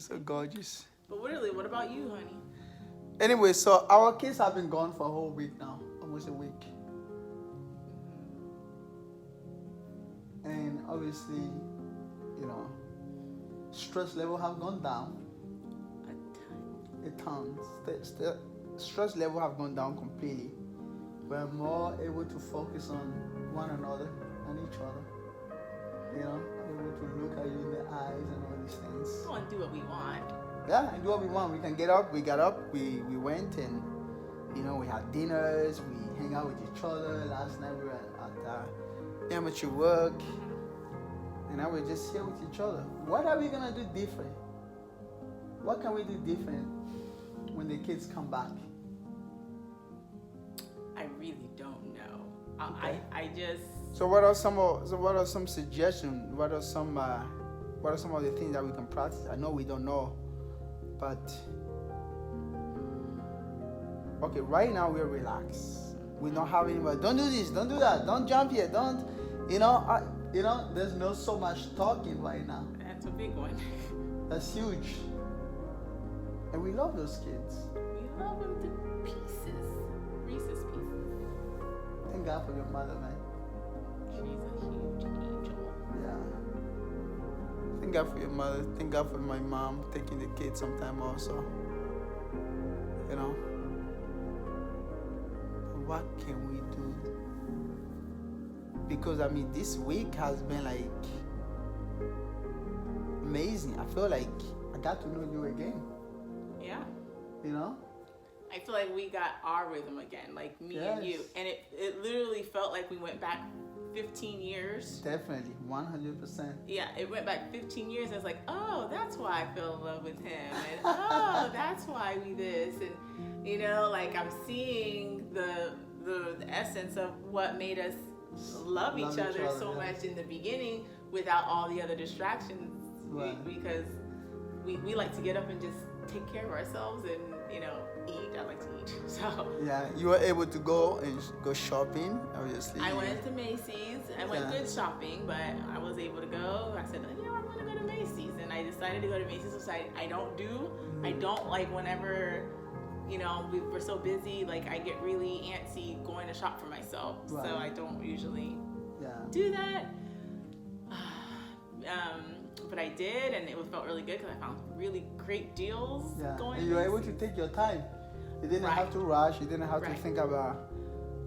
so gorgeous. But literally, what about you, honey? Anyway, so our kids have been gone for a whole week now, almost a week. And obviously, you know, stress level have gone down A ton. a ton. Stress level have gone down completely. We're more able to focus on one another and each other. You know, able to look at you in the eyes and all these things. Go and do what we want. Yeah, and do what we want. We can get up. We got up. We went and, you know, we had dinners. We hang out with each other. Last night we were at amateur work. And now we're just here with each other. What are we gonna do different? What can we do different when the kids come back? I really don't know. Okay. I just. So what are some suggestions? What are some of the things that we can practice? I know we don't know, but okay, right now we're relaxed. We don't have anybody. Don't do this. Don't do that. Don't jump here. Don't. There's no so much talking right now. That's a big one. That's huge. And we love those kids. We love them to pieces. Reese's Pieces. Thank God for your mother, man. She's a huge angel. Yeah. Thank God for your mother. Thank God for my mom taking the kids sometime also. You know. What can we do? Because I mean, this week has been like amazing. I feel like I got to know you again. Yeah. You know? I feel like we got our rhythm again, like me and you. Yes. And it literally felt like we went back 15 years. Definitely, 100%. Yeah, it went back 15 years. And it's like, oh, that's why I fell in love with him. And oh, that's why we this. And, you know, like I'm seeing the essence of what made us love each other so yeah. much in the beginning without all the other distractions. Right. Because we like to get up and just take care of ourselves and, you know, eat. I like to eat. So Yeah, you were able to go shopping, obviously. I went to Macy's. I went Yeah. good shopping, but I was able to go. I said, you know, I'm gonna go to Macy's, and I decided to go to Macy's, which I don't like whenever, you know, we're so busy. Like I get really antsy going to shop for myself, Right. so I don't usually Yeah. do that. But I did, and it felt really good because I found really great deals Yeah. going. And you were able to take your time. You didn't Right. have to rush. You didn't have to Right. think about,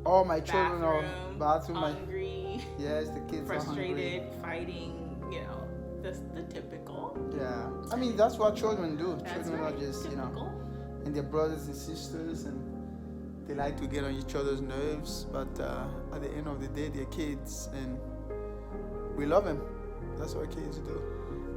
oh, my children are bathroom. hungry, Yes, the kids are frustrated, hungry. fighting, you know, the typical. Yeah. I mean, that's what children do. That's Children right. are just, you know, typical. and their brothers and sisters, and they like to get on each other's nerves. But at the end of the day, they're kids, and we love them. That's what kids do.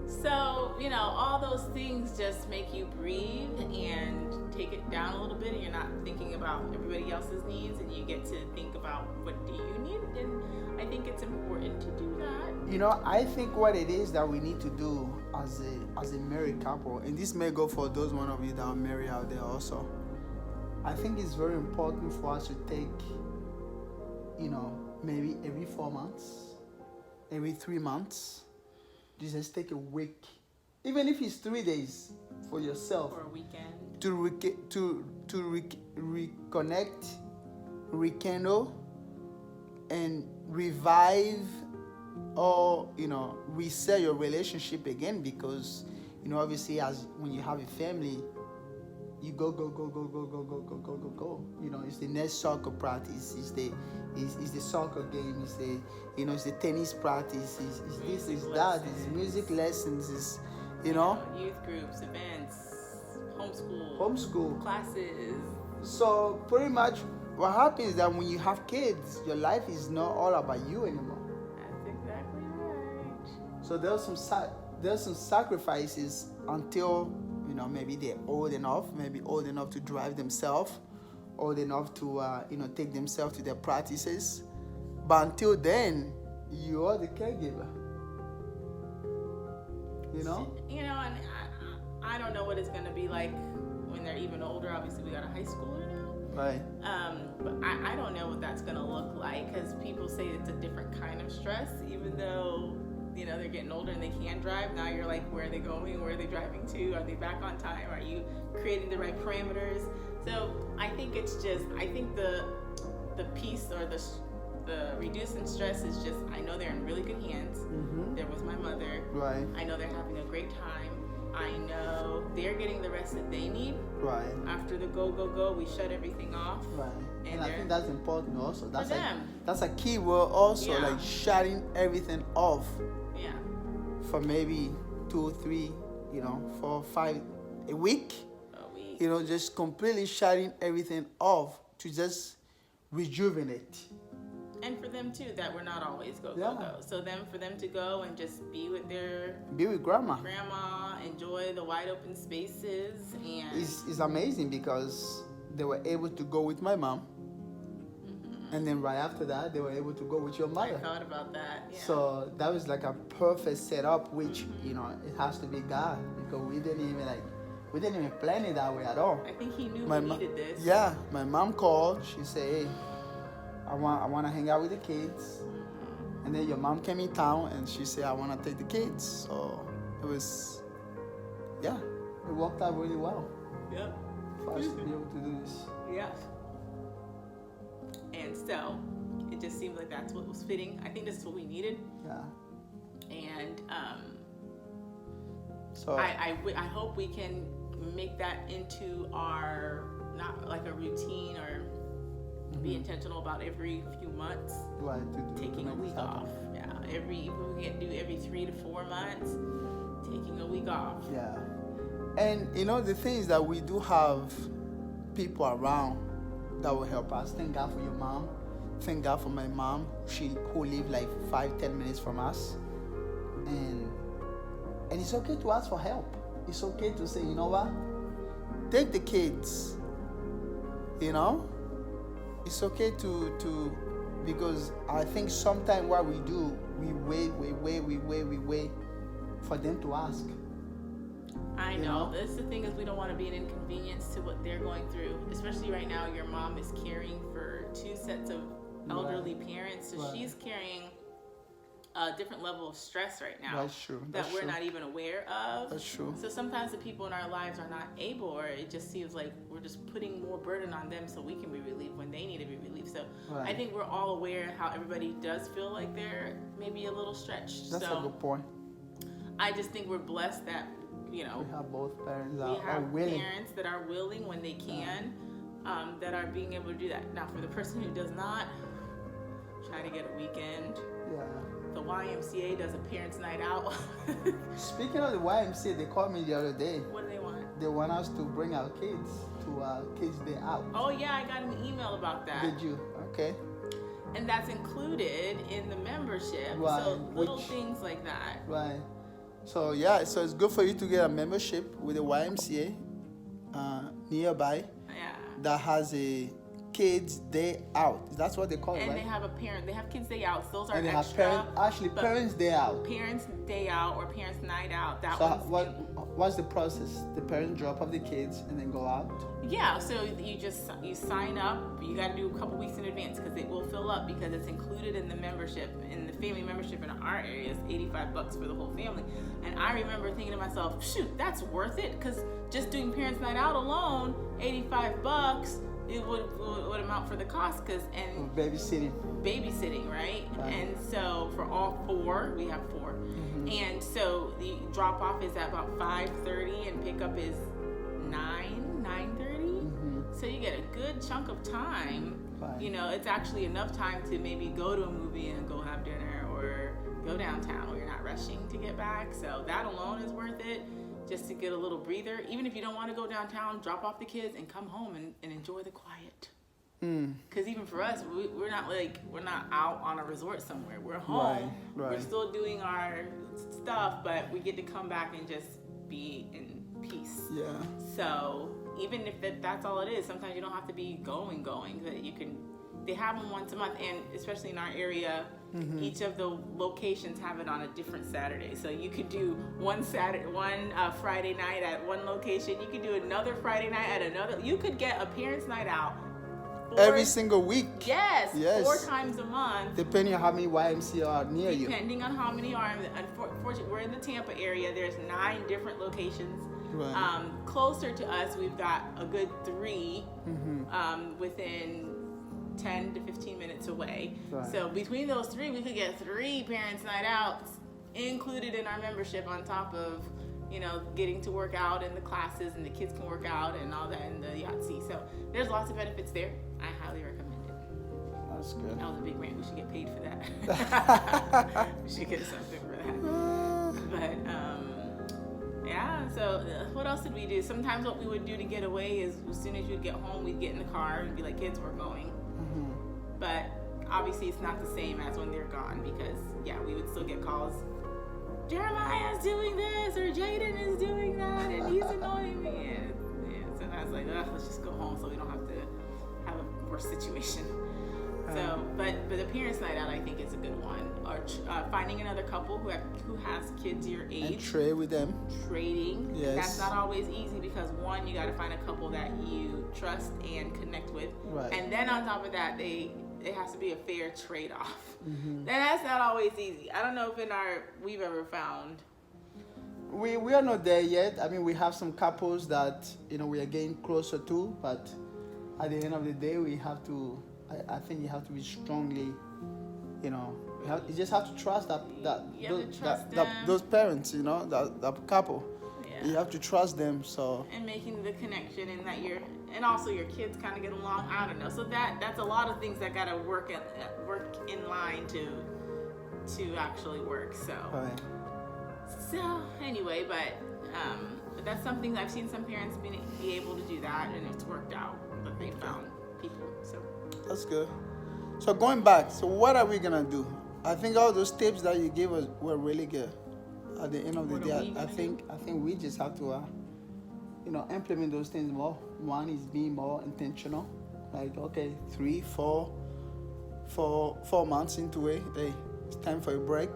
So, you know, all those things just make you breathe and take it down a little bit, and you're not thinking about everybody else's needs, and you get to think about what do you need, and I think it's important to do that. You know, I think what it is that we need to do as a married couple, and this may go for those one of you that are married out there also. I think it's very important for us to take, you know, maybe every 4 months, every 3 months, just take a week, even if it's 3 days for yourself, For a weekend. to reconnect, rekindle, and revive, or, you know, reset your relationship again. Because, you know, obviously, as when you have a family, you go. You know, it's the next soccer practice, it's the soccer game, it's the tennis practice, it's this, it's that, it's music lessons, it's, you know, Youth groups, events, homeschool. classes. So pretty much what happens is that when you have kids, your life is not all about you anymore. That's exactly right. So there's some sacrifices until, you know, maybe they're old enough to drive themselves, old enough to take themselves to their practices. But until then, you are the caregiver. You know? You know, and I don't know what it's gonna be like when they're even older. Obviously, we got a high schooler now. Right. But I don't know what that's gonna look like, because people say it's a different kind of stress, even though, they're getting older and they can drive. Now you're like, where are they going? Where are they driving to? Are they back on time? Are you creating the right parameters? So I think the piece or the reducing stress is just, I know they're in really good hands. They're with my mother. Right. I know they're having a great time. I know they're getting the rest that they need. Right. After the go, we shut everything off. Right. And I think that's important also. That's for them. That's a key word also, Yeah. like shutting everything off Yeah. for maybe 2, 3, 4, 5 a week. A week. Just completely shutting everything off to just rejuvenate. And for them too, that we're not always go. So for them to go and just be with their grandma, enjoy the wide open spaces, and it's amazing because they were able to go with my mom, and then right after that they were able to go with your mother. I thought about that. Yeah. So that was like a perfect setup, which it has to be God, because we didn't even plan it that way at all. I think he knew we needed this. Yeah, my mom called. She said, "Hey, I want to hang out with the kids." And then your mom came in town and she said, "I want to take the kids." So it was, it worked out really well Yep. for us to be able to do this. Yeah. And so it just seemed like that's what was fitting. I think this is what we needed. Yeah. And so I hope we can make that into our, not like a routine, or be intentional about every few months taking a week off. Yeah, if we can do every 3 to 4 months, taking a week off. Yeah. And the thing is that we do have people around that will help us. Thank God for your mom. Thank God for my mom, who live like 5-10 minutes from us. And it's okay to ask for help. It's okay to say, you know what? Take the kids. It's okay to because I think sometimes what we do, we wait for them to ask. I know. That's the thing, is we don't want to be an inconvenience to what they're going through. Especially right now, your mom is caring for 2 sets of elderly parents, so she's carrying a different level of stress right now. That's true. That we're not even aware of. That's true. So sometimes the people in our lives are not able, or it just seems like we're just putting more burden on them so we can be relieved when they need to be relieved. So I think we're all aware how everybody does feel like they're maybe a little stretched. That's a good point. I just think we're blessed that we have both parents we that are have willing. parents that are willing when they can, that are being able to do that. Now, for the person who does not, try to get a weekend. Yeah. The YMCA does a parents' night out. Speaking of the YMCA, they called me the other day. What do they want? They want us to bring our kids to Kids Day Out. Oh yeah, I got an email about that. Did you? Okay. And that's included in the membership. Right. So little things like that. Right. So so it's good for you to get a membership with the YMCA nearby. Yeah. That has a Kids Day Out. That's what they call it, And right? they have they have Kids Day Out. Those are And they extra. have Parents Day Out. Parents Day Out or Parents Night Out. That So one's what's the process? The parents drop off the kids and then go out? Yeah, so you sign up. You got to do a couple weeks in advance because it will fill up, because it's included in the membership. And the family membership in our area is $85 for the whole family. And I remember thinking to myself, shoot, that's worth it, because just doing Parents Night Out alone, $85, it would amount for the cost, babysitting, right? And so for all 4, we have 4. And so the drop off is at about 5:30 and pickup is 9:30. So you get a good chunk of time. Right. It's actually enough time to maybe go to a movie and go have dinner, or go downtown where you're not rushing to get back. So that alone is worth it, just to get a little breather. Even if you don't want to go downtown, drop off the kids and come home and enjoy the quiet. Because even for us, we're not out on a resort somewhere. We're home. Right. We're still doing our stuff, but we get to come back and just be in peace. Yeah. So even if that's all it is, sometimes you don't have to be going. That you can. They have them once a month, and especially in our area, each of the locations have it on a different Saturday. So you could do one Friday night at one location. You could do another Friday night at another. You could get a parents' night out every single week. Yes, Yes. 4 times a month. Depending on how many YMCA are near you. Depending on how many are. Unfortunately, we're in the Tampa area. There's 9 different locations. Right. Closer to us, we've got a good 3 within 10 to 15 minutes away. Right. So between those 3, we could get 3 parents' night outs included in our membership on top of, getting to work out in the classes, and the kids can work out and all that in the Yahtzee. So there's lots of benefits there. I highly recommend it. That's good. That was a big rant. We should get paid for that. We should get something for that. But yeah. So what else did we do? Sometimes what we would do to get away is, as soon as you'd get home, we'd get in the car and be like, "Kids, we're going." But obviously, it's not the same as when they're gone, because we would still get calls. Jeremiah's doing this, or Jaden is doing that, and he's annoying me. And sometimes like, let's just go home so we don't have to have a worse situation. So, but the parents' night out, I think, is a good one. Or finding another couple who has kids your age. And trade with them. Trading. Yes. That's not always easy, because one, you got to find a couple that you trust and connect with, Right. and then on top of that, it has to be a fair trade-off. And that's not always easy. I don't know if we've ever found. We are not there yet. I mean, we have some couples that we are getting closer to, but at the end of the day, we have to. I think you have to be strongly, you just have to trust those parents, that couple. Yeah. You have to trust them. So. And making the connection, and that and also your kids kind of get along. I don't know. So that's a lot of things that gotta work in line to actually work. So. Right. So anyway, but that's something I've seen some parents be able to do that, and it's worked out. But they found people. So. That's good. So going back, so what are we gonna do? I think all those tips that you gave us were really good. At the end of the day, I think we just have to, implement those things more. One is being more intentional. Like, okay, 3, 4 months into it, hey, it's time for a break.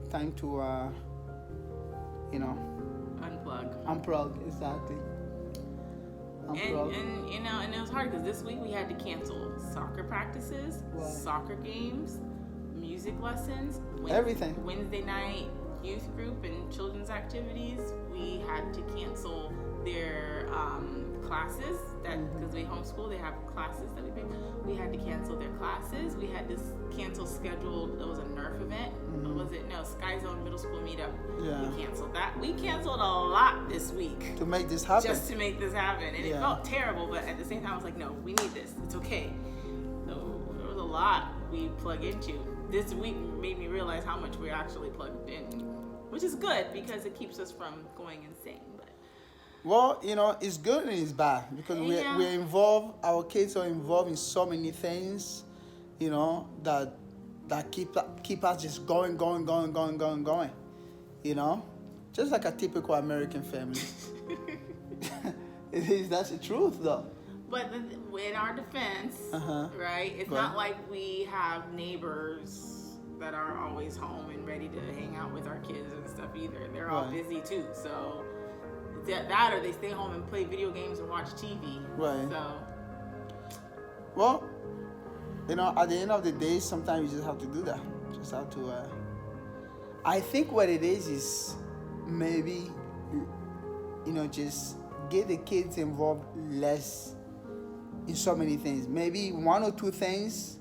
Time to, unplug. Exactly. And it was hard, because this week we had to cancel soccer practices, Right. soccer games, music lessons, Everything. Wednesday night youth group and children's activities. We had to cancel their classes, because we homeschool, they have classes that we pay. We had to cancel their classes. We had to cancel scheduled. It was a Nerf event. What was it? No, Sky Zone Middle School meetup. Yeah. We canceled that. We canceled a lot this week. To make this happen. Just to make this happen. And it felt terrible, but at the same time, I was like, no, we need this. It's okay. So there was a lot we plug into. This week made me realize how much we're actually plugged in, which is good, because it keeps us from going insane. But well, it's good and it's bad, because we're involved. Our kids are involved in so many things, that keep us just going. Just like a typical American family. That's the truth, though. But in our defense, right? It's Go not ahead. like we have neighbors that are always home and ready to hang out with our kids and stuff either. They're all Right. busy too. So that or they stay home and play video games and watch TV. Right. So Well, at the end of the day, sometimes you just have to do that. Just have to. I think what it is maybe, just get the kids involved less in so many things. Maybe 1 or 2 things,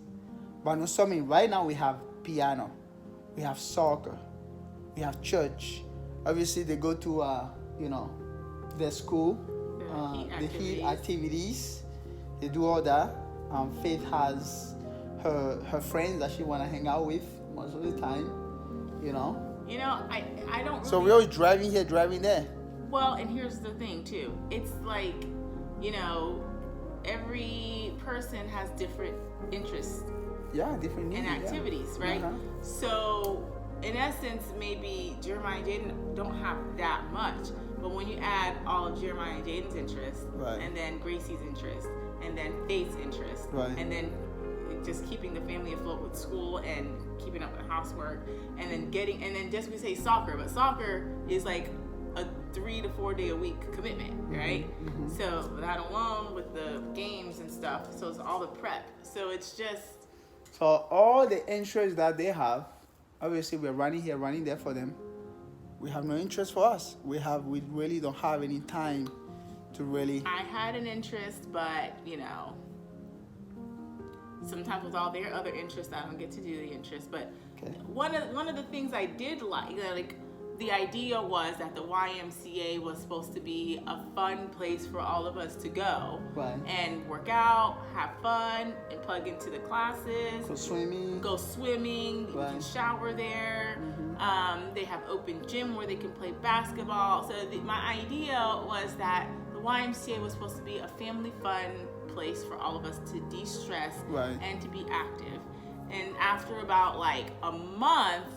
but not so many. Right now we have piano, we have soccer, we have church. Obviously they go to their school, the heat activities. They do all that. Faith has her friends that she wanna hang out with most of the time. I don't. So really, we're always driving here, driving there. Well, and here's the thing too. It's like, every person has different interests Yeah, different needs. and activities, right? So, in essence, maybe Jeremiah and Jaden don't have that much, but when you add all of Jeremiah and Jaden's interests, Right. and then Gracie's interest, and then Faith's interest, Right. and then just keeping the family afloat with school and keeping up with housework, and then just we say soccer, but soccer is like 3 to 4 day a week commitment, right? So that alone with the games and stuff, so it's all the prep. So it's just So all the interest that they have, obviously we're running here, running there for them. We have no interest for us. We really don't have any time to really. I had an interest, but you know, sometimes with all their other interests, I don't get to do the interest. But Okay. one of the things I did like the idea was that the YMCA was supposed to be a fun place for all of us to go Right. and work out, have fun, and plug into the classes. Go swimming. Go swimming. You Right. can shower there. They have open gym where they can play basketball. So my idea was that the YMCA was supposed to be a family fun place for all of us to de-stress Right. and to be active. And after about like a month,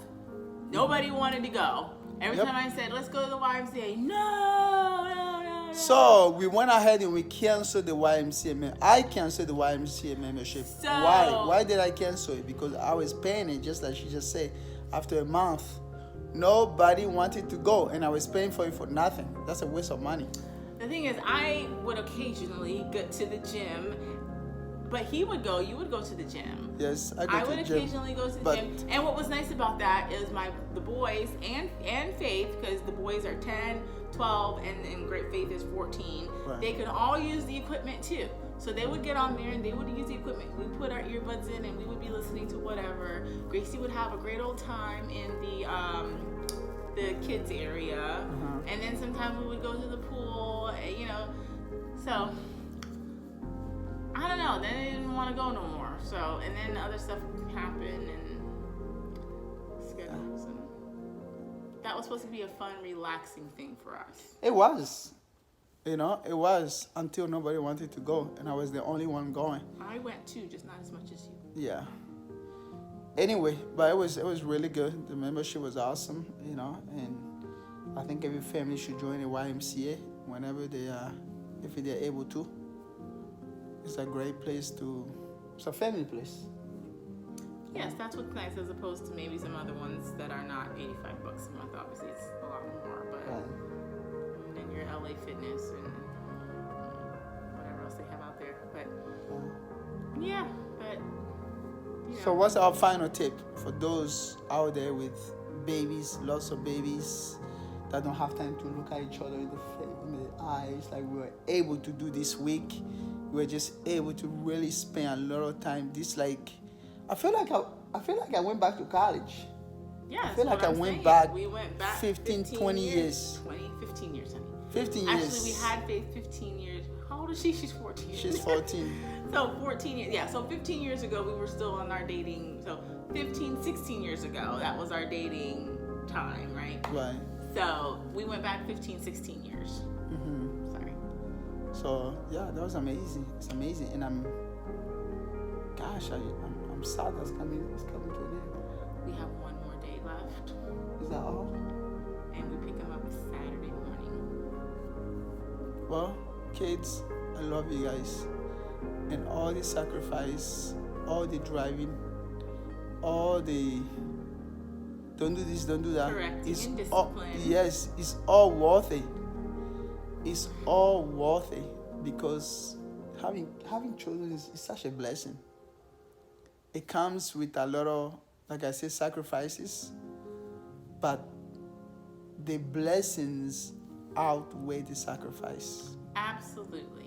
nobody wanted to go. Every Yep. time I said, let's go to the YMCA, no. So we went ahead and we canceled the YMCA. I canceled the YMCA membership. So- Why? Why did I cancel it? Because I was paying it, just like she just said. After a month, nobody wanted to go, and I was paying for it for nothing. That's a waste of money. The thing is, I would occasionally go to the gym, but he would go, you would go to the gym. Yes, I go I to would the gym. occasionally go to the but- gym. And what was nice about that is the boys and Faith, because the boys are 10, 12, and Great Faith is 14. Right. They could all use the equipment too. So they would get on there and they would use the equipment. We put our earbuds in and we would be listening to whatever. Gracie would have a great old time in the kids area. And then sometimes we would go to the pool, you know. So I don't know. Then they didn't want to go no more. So, and then other stuff happened and schedules. And that was supposed to be a fun, relaxing thing for us. It was. It was until nobody wanted to go, and I was the only one going. I went too, just not as much as you. Yeah. Anyway, but it was really good. The membership was awesome, and I think every family should join the YMCA whenever if they're able to. It's a great place it's a family place. Yes, that's what's nice as opposed to maybe some other ones that are not $85 a month. Obviously, it's a lot more, but and then your LA Fitness and whatever else they have out there. But yeah, but you know. So what's our final tip for those out there with babies, lots of babies that don't have time to look at each other in the eyes like we were able to do this week? We were just able to really spend a lot of time. I feel like I went back to college. Yeah, I feel like I went saying. back We went back 15, 20 years. 15 years, honey. 15 years. Actually, we had Faith 15 years. How old is she? She's 14. She's 14. So 14 years. Yeah, so 15 years ago, we were still on our dating. So 16 years ago, that was our dating time, right? Right. So we went back 15, 16 years. Sorry. So yeah, that was amazing. It's amazing, and I'm sad it's coming to an end. We have one more day left, Is that all? and we pick them up Saturday morning. Well, kids, I love you guys, and all the sacrifice, all the driving, all the don't do this, don't do that. Correcting It's and all, discipline. yes, it's all worth it. It's all worth it because having children is such a blessing. It comes with a lot of, like I said, sacrifices, but the blessings outweigh the sacrifice. Absolutely.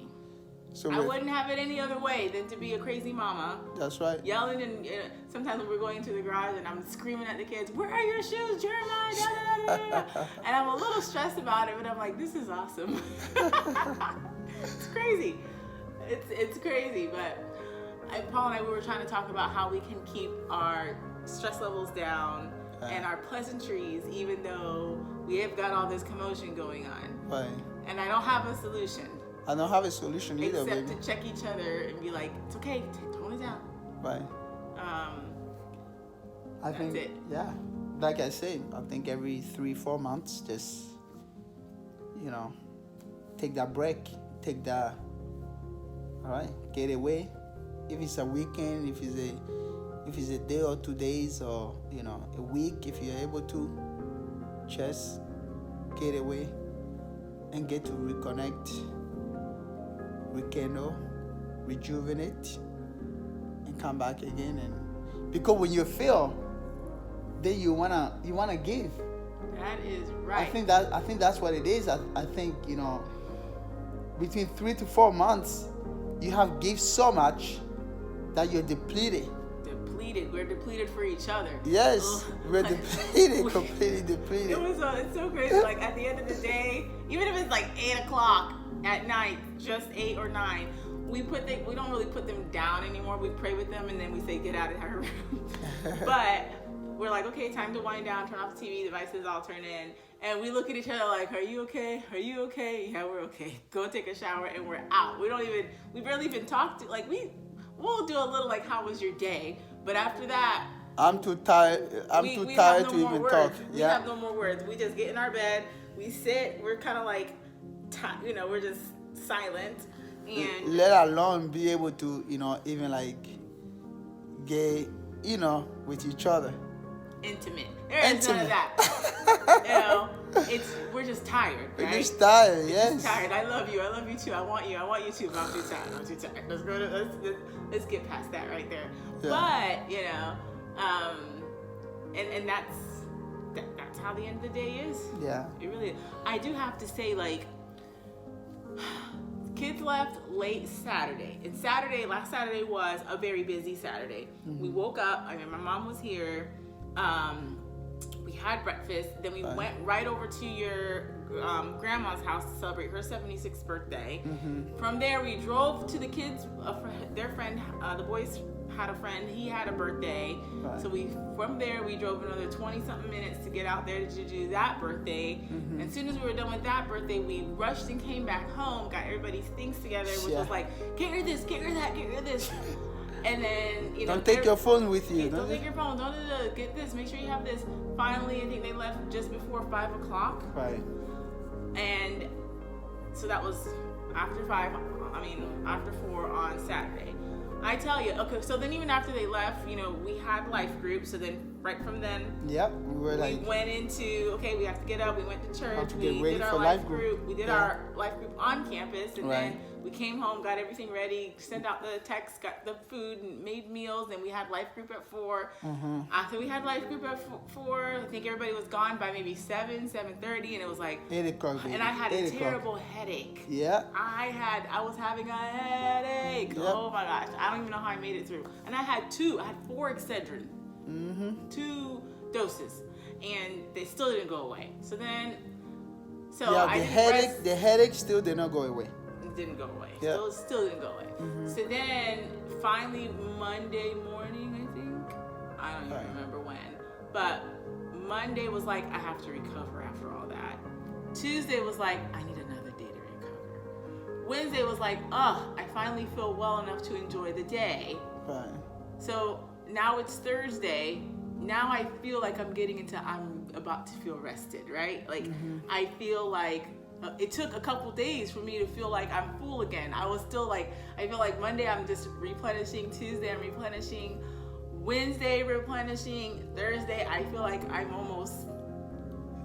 So I wouldn't have it any other way than to be a crazy mama. That's right. Yelling and sometimes when we're going into the garage and I'm screaming at the kids, "Where are your shoes, Jeremiah?" Da, da, da, da, da. And I'm a little stressed about it, but I'm like, "This is awesome." It's crazy. It's crazy, but Paul and I, we were trying to talk about how we can keep our stress levels down and our pleasantries, even though we have got all this commotion going on. Right. And I don't have a solution. I don't have a solution either, Except baby. to check each other and be like, it's okay, tone it down. Right. I That's think, it. yeah. Like I said, I think every 3-4 months, just, take that break, all right, get away. If it's a weekend, if it's a day or 2 days, or a week, if you're able to, just get away and get to reconnect, rekindle, rejuvenate, and come back again. And because when you feel, then you wanna give. That is right. I think that's what it is. I think, between 3 to 4 months, you have give so much that you're depleted. We're depleted for each other. Yes, we're depleted, completely depleted. It's so crazy. Like at the end of the day, even if it's like 8 o'clock at night, just 8 or 9, we don't really put them down anymore. We pray with them and then we say get out of our room. But we're like, okay, time to wind down, turn off the TV, devices all turn in, and we look at each other like, are you okay? Are you okay? Yeah, we're okay. Go take a shower and we're out. We barely even talk to, like we'll do a little like, how was your day? But after that, I'm too tired to even talk. We have no more words. We just get in our bed, we sit, we're kind of like, we're just silent. And let alone be able to, even like get, with each other. Intimate. There is none of that. We're just tired, right? We're just tired, yes. Just tired. I love you too. I want you too, but I'm too tired. Let's get past that right there. Yeah. But, and that's how the end of the day is. Yeah. It really is. I do have to say, like, kids left late Saturday. And last Saturday was a very busy Saturday. Mm-hmm. We woke up, my mom was here. We had breakfast, then we went right over to your grandma's house to celebrate her 76th birthday. Mm-hmm. From there, we drove to the kids, their friend, the boys had a friend, he had a birthday. Right. So from there, we drove another 20-something minutes to get out there to do that birthday. Mm-hmm. As soon as we were done with that birthday, we rushed and came back home, got everybody's things together, which was like, get her this, get her that, get her this. And then, don't take your phone with you. Don't take your phone. Don't get this. Make sure you have this. Finally, I think they left just before 5 o'clock. Right. And so that was after 4 on Saturday. I tell you, okay, so then even after they left, we had life groups. So then right from then, yep, we went into, okay, we have to get up. We went to church. We did our life group. We did our life group on campus. And then we came home, got everything ready, sent out the text, got the food, and made meals. And we had life group at 4. Mm-hmm. After we had life group at 4, I think everybody was gone by maybe 7:30, and it was like 8 o'clock. And I had a terrible headache. Yeah. I was having a headache. Yep. Oh my gosh, I don't even know how I made it through. And I had 4 Excedrin. Mm-hmm. 2 doses, and they still didn't go away. So the headache still did not go away. It didn't go away. Yep. Still didn't go away. Mm-hmm. So then finally Monday morning, I think, I don't even remember when, but Monday was like, I have to recover after all that. Tuesday was like, I need another day to recover. Wednesday was like, I finally feel well enough to enjoy the day. Right. So now it's Thursday. Now I feel like I'm about to feel rested, right? Like, mm-hmm. I feel like it took a couple days for me to feel like I'm full again. I was still like, I feel like Monday I'm just replenishing, Tuesday I'm replenishing, Wednesday replenishing, Thursday I feel like I'm almost,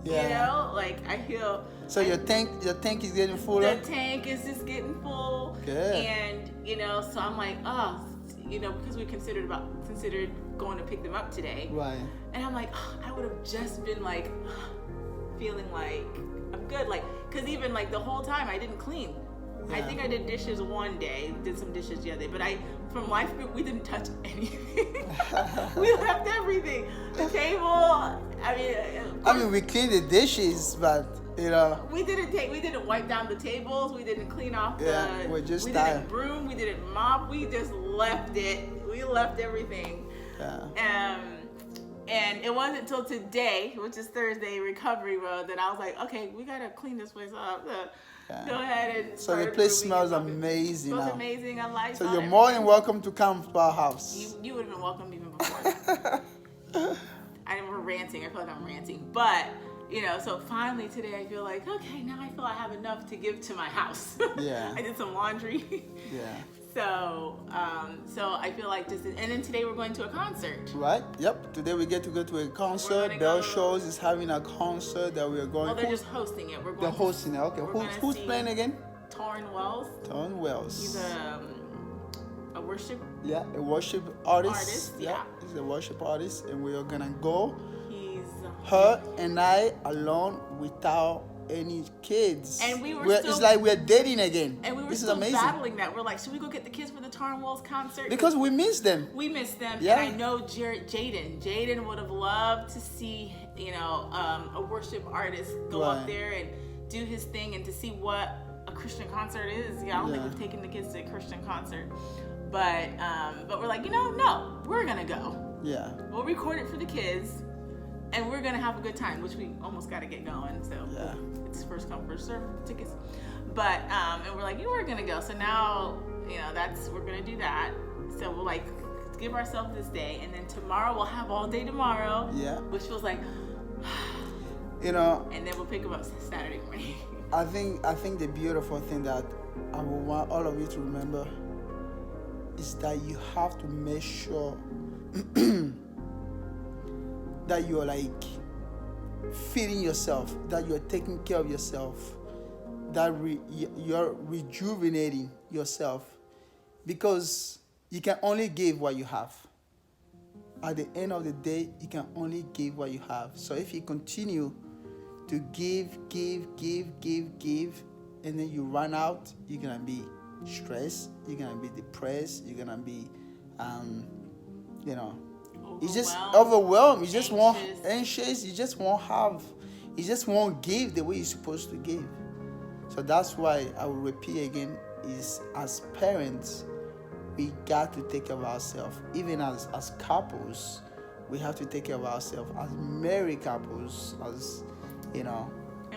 like I feel. So your tank is getting fuller? The tank is just getting full. Good. And, so I'm like, because we considered going to pick them up today. Right. And I'm like, I would have just been like, feeling like I'm good. Like, because even like the whole time I didn't clean. Yeah. I think I did dishes one day, did some dishes the other day, but from life group, we didn't touch anything. We left everything. The table, we cleaned the dishes, but we didn't wipe down the tables, we didn't clean off we didn't broom, we didn't mop, we just left it. We left everything. Yeah. And it wasn't until today, which is Thursday, recovery road, that I was like, okay, we gotta clean this place up. Go ahead and. So the place smells amazing. It smells amazing. I like. So you're more than welcome to come to our house. You would have been welcome even before that. We're ranting. I feel like I'm ranting, but so finally today I feel like, okay, now I feel I have enough to give to my house. Yeah. I did some laundry. Yeah. So I feel like just, and then today we're going to a concert. Right? Yep. Today we get to go to a concert. gonna Bell go- Shows is having a concert that we are going. Well, they're just hosting it. We're going They're to hosting it. Okay. we're Who's gonna playing see again? Torrin Wells. Torrin Wells. He's a worship. Yeah, a worship artist. Artist, yeah. He's a worship artist, and we are gonna go. He's Her and I alone without any kids. And we were It's still- like we're dating again. And we were This is still amazing. battling that. We're like, should we go get the kids for the Torrin Wells concert? Because we miss them. we miss them. Yeah. And I know Jaden would have loved to see, a worship artist go up Right. there and do his thing and to see what a Christian concert is. I don't think Yeah. we've taken the kids to a Christian concert. But we're like, no, we're going to go. Yeah. We'll record it for the kids. And we're gonna have a good time, which we almost gotta get going. So Yeah. it's first come first serve tickets. But and we're like, we're gonna go. So now we're gonna do that. So we'll like give ourselves this day, and then tomorrow we'll have all day tomorrow. Yeah. Which feels like, You know, and then we'll pick them up Saturday morning. I think the beautiful thing that I would want all of you to remember is that you have to make sure that you're like feeding yourself, that you're taking care of yourself, that you're rejuvenating yourself, because you can only give what you have. At the end of the day, you can only give what you have. So if you continue to give, and then you run out, you're gonna be stressed, you're gonna be depressed, you're gonna be, you just overwhelmed. You just won't anxious. You just won't give the way you're supposed to give. So that's why I will repeat again: is as parents, we got to take care of ourselves. Even as couples, we have to take care of ourselves. As married couples,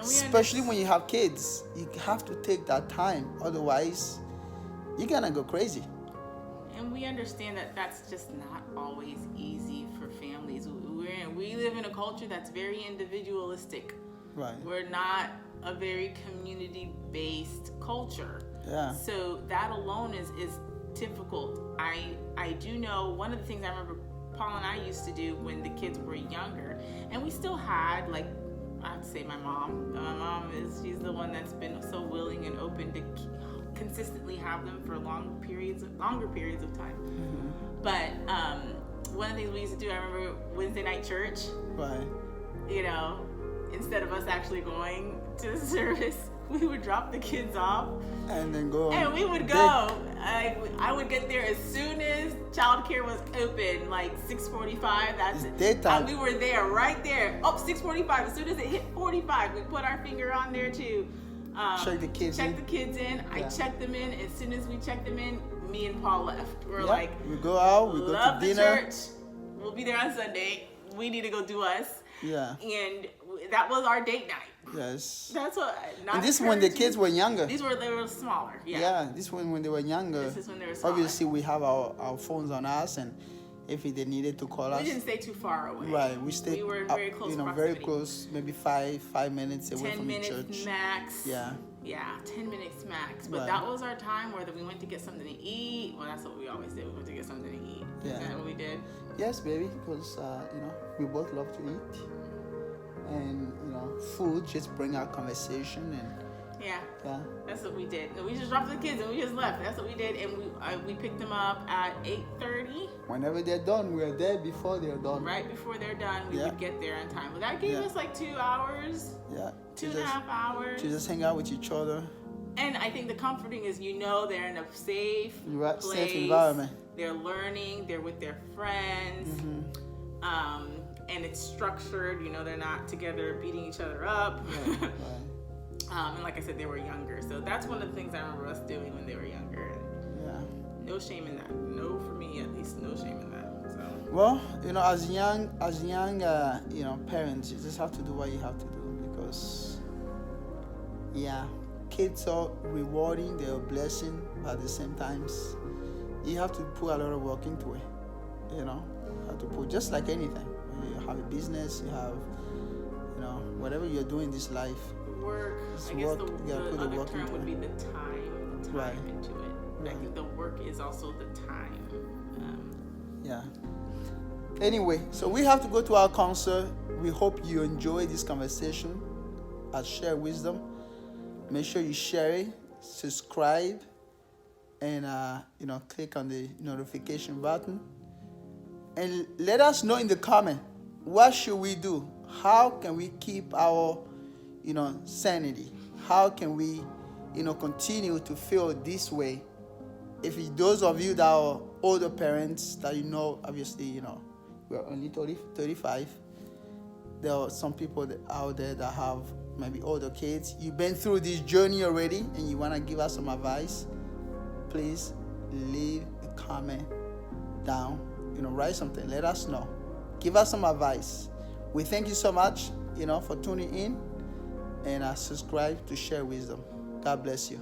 especially when you have kids, you have to take that time. Otherwise, you're gonna go crazy. And we understand that that's just not always easy for families. We live in a culture that's very individualistic. Right. We're not a very community-based culture. Yeah. So that alone is difficult. I do know one of the things I remember Paul and I used to do when the kids were younger, and we still had, like, I have to say my mom. My mom she's the one that's been so willing and open to consistently have them for longer periods of time. Mm-hmm. But one of the things we used to do, I remember Wednesday night church. Right. Instead of us actually going to the service, we would drop the kids off and then go. And we would go. I would get there as soon as childcare was open, like 6:45. That's it. Daytime. We were there, right there. 6:45. As soon as it hit 45, we put our finger on there to check the kids in. Yeah. I checked them in. As soon as we checked them in, me and Paul left. We're like, we go out, we go to dinner. Love the church. We'll be there on Sunday. We need to go do us. Yeah. And that was our date night. Yes. That's what. And this when the kids were younger. They were smaller. Yeah. Yeah. This when they were younger. This is when they were smaller. Obviously, we have our phones on us, and if they needed to call us, we didn't stay too far away. Right. We stayed. We were in very close proximity. Very close. Maybe 5 minutes away from the church. 10 minutes max. Yeah. Yeah, 10 minutes max. But Right. that was our time where we went to get something to eat. Well, that's what we always did. We went to get something to eat. Yeah. Is that what we did? Yes, baby, because we both love to eat, and food just bring out conversation and. Yeah. Yeah. That's what we did. We just dropped the kids and we just left. That's what we did, and we picked them up at 8:30. Whenever they're done, we're there before they're done. Right before they're done, we would get there on time. But that gave us like 2 hours. Yeah. 2.5 hours. To just hang out with each other. And I think the comforting is they're in a safe place. Safe environment. They're learning. They're with their friends. Mm-hmm. And it's structured. They're not together beating each other up. Right. Right. And like I said, they were younger. So that's one of the things I remember us doing when they were younger. Yeah. No shame in that. No, for me at least, no shame in that. So. Well, as young parents, you just have to do what you have to do because, kids are rewarding, they're a blessing, but at the same times, you have to put a lot of work into it. You have to put, just like anything. When you have a business, you have, whatever you're doing in this life. Work. I guess the other term would be the time right. into it. I think the work is also the time. Yeah. Anyway, so we have to go to our concert. We hope you enjoy this conversation at Share Wisdom. Make sure you share it, subscribe, and click on the notification button. And let us know in the comment, what should we do? How can we keep our sanity? How can we continue to feel this way? If those of you that are older parents that obviously we're only 35, there are some people out there that have maybe older kids. You've been through this journey already and you want to give us some advice, please leave a comment down. Write something, let us know, give us some advice. We thank you so much for tuning in, and subscribe to Share Wisdom. God bless you.